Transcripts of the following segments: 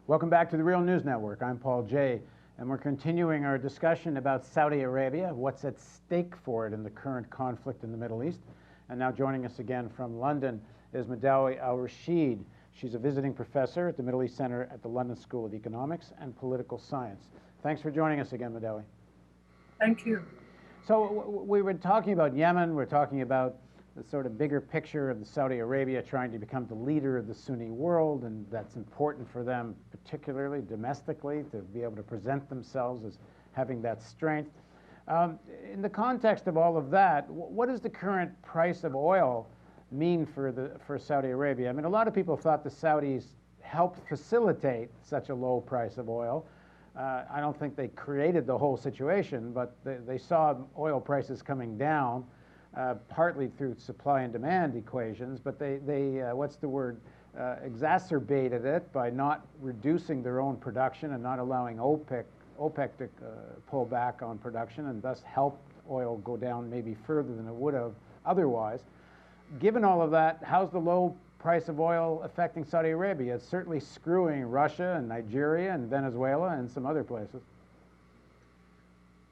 Welcome back to the Real News Network. I'm Paul Jay, and we're continuing our discussion about Saudi Arabia, what's at stake for it in the current conflict in the Middle East. And now joining us again from London is Madawi al-Rasheed. She's a visiting professor at the Middle East Center at the London School of Economics and Political Science. Thanks for joining us again, Madawi. Thank you. So we were talking about Yemen, we're talking about the sort of bigger picture of Saudi Arabia trying to become the leader of the Sunni world, and that's important for them, particularly domestically, to be able to present themselves as having that strength. In the context of all of that, what does the current price of oil mean for Saudi Arabia? I mean, a lot of people thought the Saudis helped facilitate such a low price of oil. I don't think they created the whole situation, but they saw oil prices coming down, partly through supply and demand equations, but they exacerbated it by not reducing their own production and not allowing OPEC to pull back on production, and thus helped oil go down maybe further than it would have otherwise. Given all of that, how's the low price of oil affecting Saudi Arabia? It's certainly screwing Russia and Nigeria and Venezuela and some other places.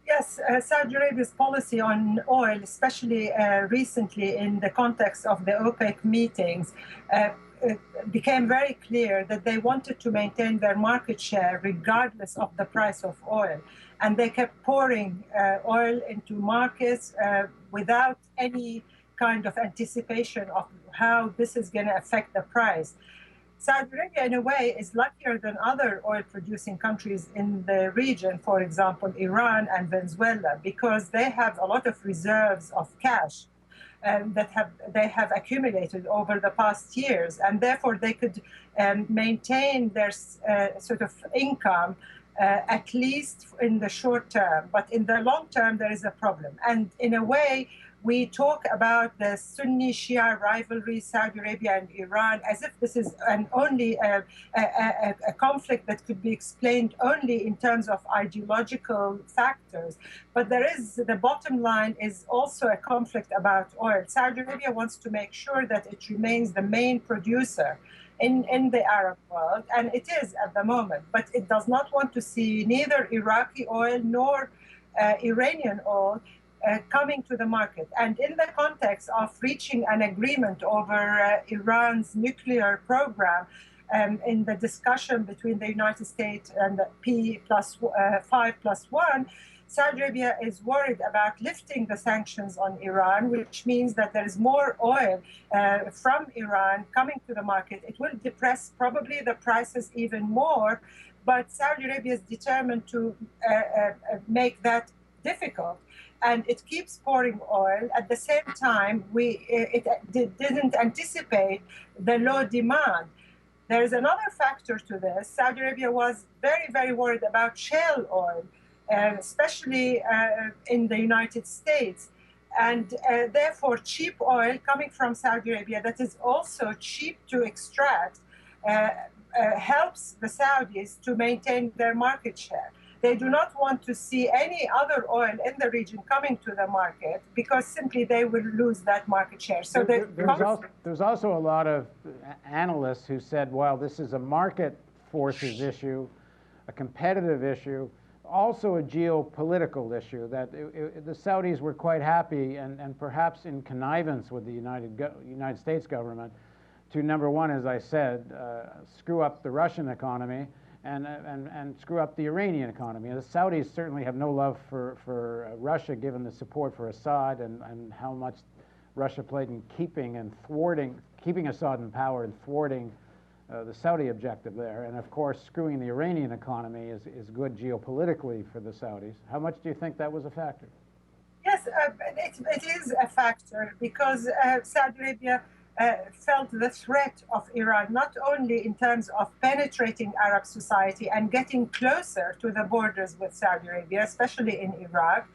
Yes, Saudi Arabia's policy on oil, especially recently in the context of the OPEC meetings, became very clear that they wanted to maintain their market share regardless of the price of oil. And they kept pouring oil into markets without any kind of anticipation of how this is going to affect the price. Saudi Arabia, in a way, is luckier than other oil-producing countries in the region, for example, Iran and Venezuela, because they have a lot of reserves of cash that they have accumulated over the past years, and therefore they could maintain their sort of income at least in the short term. But in the long term, there is a problem. And in a way, we talk about the Sunni-Shia rivalry, Saudi Arabia and Iran, as if this is only a conflict that could be explained only in terms of ideological factors. But the bottom line is also a conflict about oil. Saudi Arabia wants to make sure that it remains the main producer in the Arab world, and it is at the moment. But it does not want to see neither Iraqi oil nor Iranian oil coming to the market. And in the context of reaching an agreement over Iran's nuclear program, in the discussion between the United States and the P+5+1, Saudi Arabia is worried about lifting the sanctions on Iran, which means that there is more oil from Iran coming to the market. It will depress probably the prices even more, but Saudi Arabia is determined to make that difficult. And it keeps pouring oil. At the same time, it didn't anticipate the low demand. There is another factor to this. Saudi Arabia was very, very worried about shale oil, especially in the United States. And therefore, cheap oil coming from Saudi Arabia that is also cheap to extract helps the Saudis to maintain their market share. They do not want to see any other oil in the region coming to the market because simply they will lose that market share. So there's also a lot of analysts who said, well, this is a market forces issue, a competitive issue, also a geopolitical issue, that the Saudis were quite happy and perhaps in connivance with the United States government to, number one, as I said, screw up the Russian economy, and screw up the Iranian economy. And the Saudis certainly have no love for Russia, given the support for Assad and how much Russia played in keeping Assad in power and thwarting the Saudi objective there. And of course, screwing the Iranian economy is good geopolitically for the Saudis. How much do you think that was a factor? Yes, it is a factor because Saudi Arabia felt the threat of Iran, not only in terms of penetrating Arab society and getting closer to the borders with Saudi Arabia, especially in Iraq,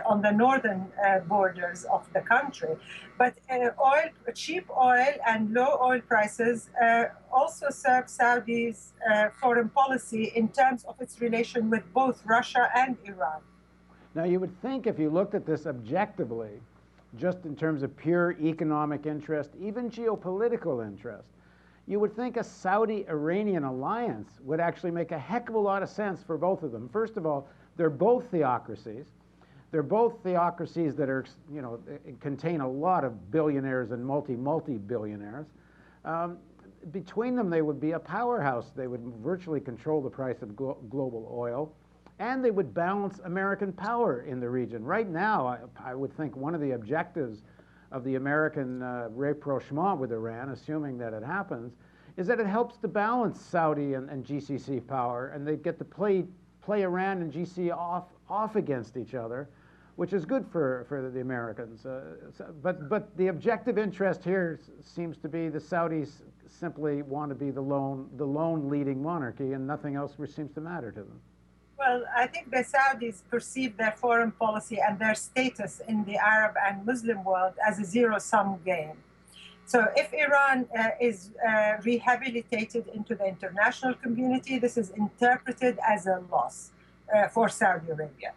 on the northern borders of the country, but cheap oil and low oil prices also serve Saudi's foreign policy in terms of its relation with both Russia and Iran. Now, you would think if you looked at this objectively, just in terms of pure economic interest, even geopolitical interest, you would think a Saudi-Iranian alliance would actually make a heck of a lot of sense for both of them. First of all, they're both theocracies. They're both theocracies that are, you know, contain a lot of billionaires and multi-billionaires. Between them, they would be a powerhouse. They would virtually control the price of global oil, and they would balance American power in the region. Right now, I would think one of the objectives of the American rapprochement with Iran, assuming that it happens, is that it helps to balance Saudi and GCC power, and they get to play Iran and GCC off against each other, which is good for the Americans. But the objective interest here seems to be the Saudis simply want to be the lone leading monarchy, and nothing else seems to matter to them. Well, I think the Saudis perceive their foreign policy and their status in the Arab and Muslim world as a zero-sum game. So if Iran is rehabilitated into the international community, this is interpreted as a loss for Saudi Arabia.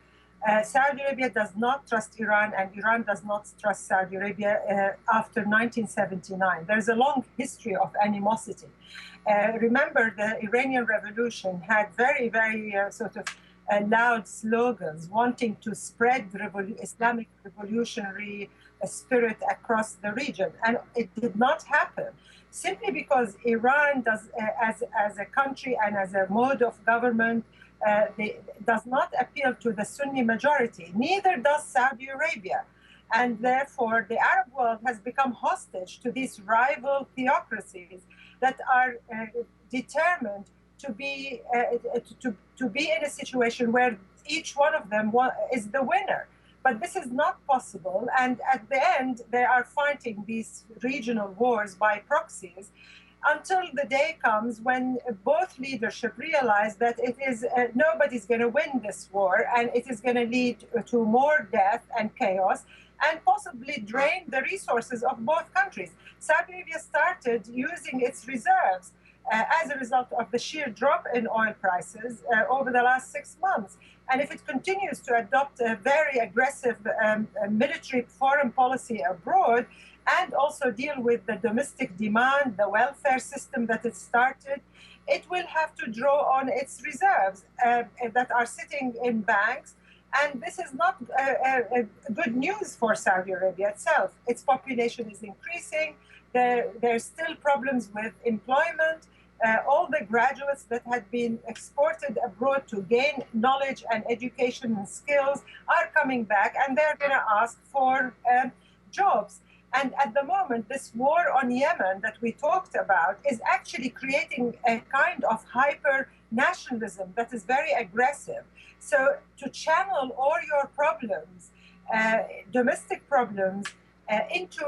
Saudi Arabia does not trust Iran, and Iran does not trust Saudi Arabia after 1979. There's a long history of animosity. Remember, the Iranian Revolution had very, very loud slogans wanting to spread Islamic revolutionary spirit across the region, and it did not happen. Simply because Iran does, as a country and as a mode of government, does not appeal to the Sunni majority. Neither does Saudi Arabia. And therefore, the Arab world has become hostage to these rival theocracies that are determined to be in a situation where each one of them is the winner. But this is not possible. And at the end, they are fighting these regional wars by proxies, until the day comes when both leadership realize that it is nobody's going to win this war, and it is going to lead to more death and chaos, and possibly drain the resources of both countries. Saudi Arabia started using its reserves as a result of the sheer drop in oil prices over the last 6 months. And if it continues to adopt a very aggressive military foreign policy abroad, and also deal with the domestic demand, the welfare system that it started, it will have to draw on its reserves that are sitting in banks. And this is not good news for Saudi Arabia itself. Its population is increasing. There's still problems with employment. All the graduates that had been exported abroad to gain knowledge and education and skills are coming back, and they're going to ask for jobs. And at the moment, this war on Yemen that we talked about is actually creating a kind of hyper-nationalism that is very aggressive. So to channel all your problems, domestic problems, into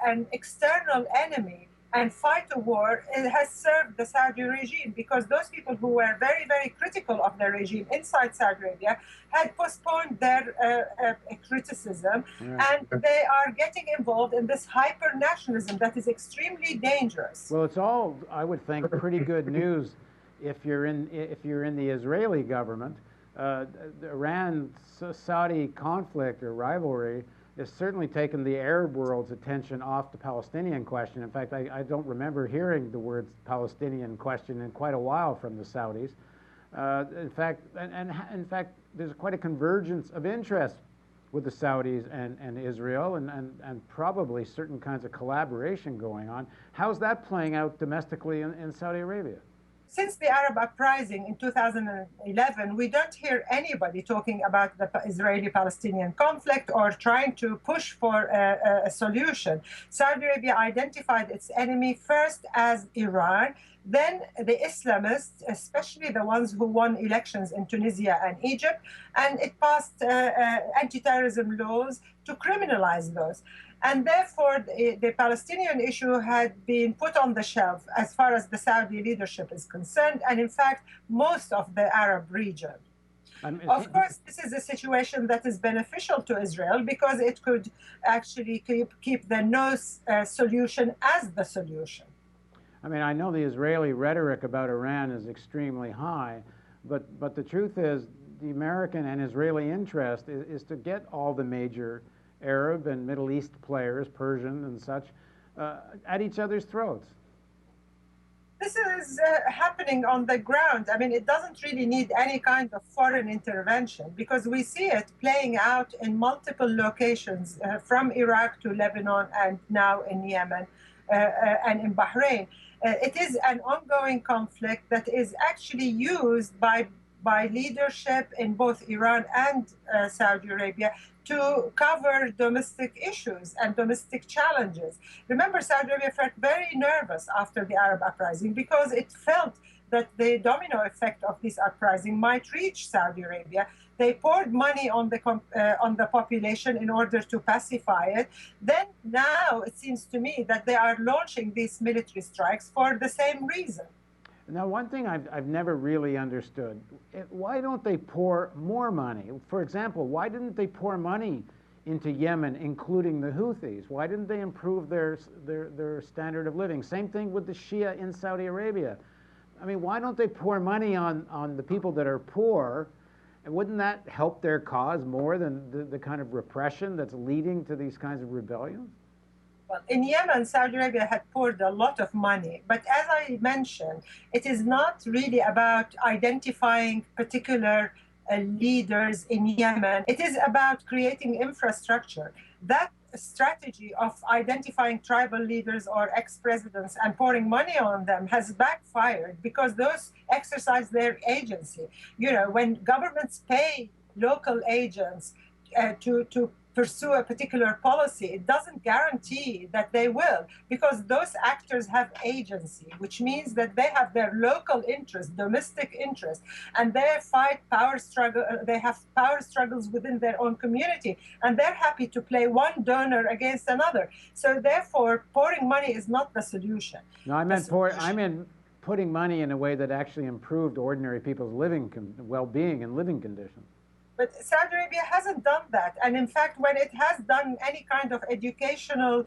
an external enemy and fight a war, it has served the Saudi regime, because those people who were very, very critical of the regime inside Saudi Arabia had postponed their criticism, and they are getting involved in this hyper-nationalism that is extremely dangerous. Well, it's all, I would think, pretty good news if you're in the Israeli government. The Iran-Saudi conflict or rivalry has certainly taken the Arab world's attention off the Palestinian question. In fact, I don't remember hearing the words Palestinian question in quite a while from the Saudis. In fact, there's quite a convergence of interest with the Saudis and Israel, and probably certain kinds of collaboration going on. How's that playing out domestically in Saudi Arabia? Since the Arab uprising in 2011, we don't hear anybody talking about the Israeli-Palestinian conflict or trying to push for a solution. Saudi Arabia identified its enemy first as Iran, then the Islamists, especially the ones who won elections in Tunisia and Egypt, and it passed anti-terrorism laws to criminalize those. And therefore, the Palestinian issue had been put on the shelf as far as the Saudi leadership is concerned, and in fact, most of the Arab region. Of course, this is a situation that is beneficial to Israel, because it could actually keep the no solution as the solution. I mean, I know the Israeli rhetoric about Iran is extremely high, but the truth is the American and Israeli interest is to get all the major Arab and Middle East players, Persian and such, at each other's throats. This is happening on the ground. I mean, it doesn't really need any kind of foreign intervention because we see it playing out in multiple locations from Iraq to Lebanon and now in Yemen and in Bahrain. It is an ongoing conflict that is actually used by leadership in both Iran and Saudi Arabia to cover domestic issues and domestic challenges. Remember, Saudi Arabia felt very nervous after the Arab uprising because it felt that the domino effect of this uprising might reach Saudi Arabia. They poured money on the population in order to pacify it. Then now it seems to me that they are launching these military strikes for the same reason. Now, one thing I've never really understood, why don't they pour more money? For example, why didn't they pour money into Yemen, including the Houthis? Why didn't they improve their standard of living? Same thing with the Shia in Saudi Arabia. I mean, why don't they pour money on the people that are poor? And wouldn't that help their cause more than the kind of repression that's leading to these kinds of rebellions? Well, in Yemen, Saudi Arabia had poured a lot of money. But as I mentioned, it is not really about identifying particular leaders in Yemen. It is about creating infrastructure. That strategy of identifying tribal leaders or ex-presidents and pouring money on them has backfired because those exercise their agency. You know, when governments pay local agents to pursue a particular policy, it doesn't guarantee that they will, because those actors have agency, which means that they have their local interest, domestic interest, and they fight power struggle. They have power struggles within their own community, and they're happy to play one donor against another. So therefore, pouring money is not the solution. No, I meant putting money in a way that actually improved ordinary people's well-being and living conditions. But Saudi Arabia hasn't done that. And in fact, when it has done any kind of educational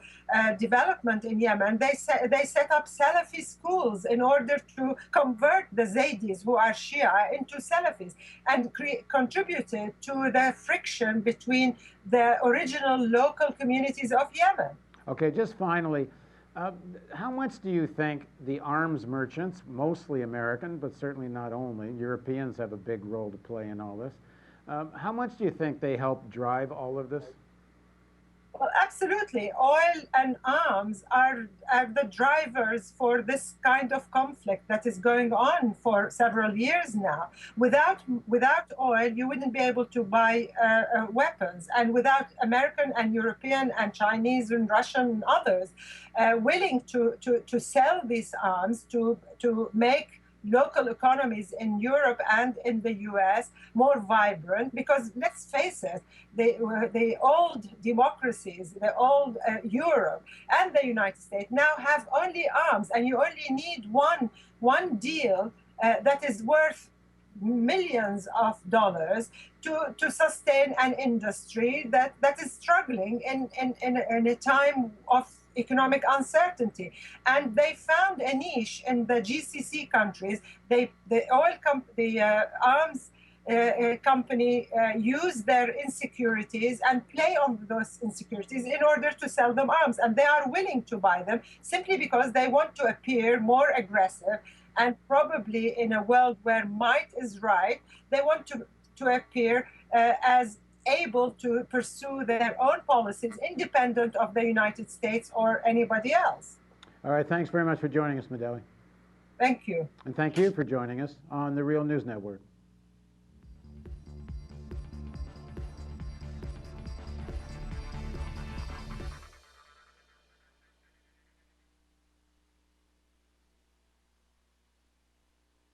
development in Yemen, they set up Salafi schools in order to convert the Zaydis, who are Shia, into Salafis, and contributed to the friction between the original local communities of Yemen. Okay, just finally, how much do you think the arms merchants, mostly American, but certainly not only, Europeans have a big role to play in all this, how much do you think they help drive all of this? Well, absolutely. Oil and arms are the drivers for this kind of conflict that is going on for several years now. Without oil, you wouldn't be able to buy weapons. And without American and European and Chinese and Russian and others willing to sell these arms to make local economies in Europe and in the US more vibrant, because let's face it, the old democracies, the old Europe and the United States now have only arms, and you only need one deal that is worth millions of dollars to sustain an industry that is struggling in a time of economic uncertainty. And they found a niche in the GCC countries. The arms company use their insecurities and play on those insecurities in order to sell them arms. And they are willing to buy them simply because they want to appear more aggressive. And probably in a world where might is right, they want to appear as able to pursue their own policies independent of the United States or anybody else. All right, thanks very much for joining us, Madawi. Thank you. And thank you for joining us on the Real News Network.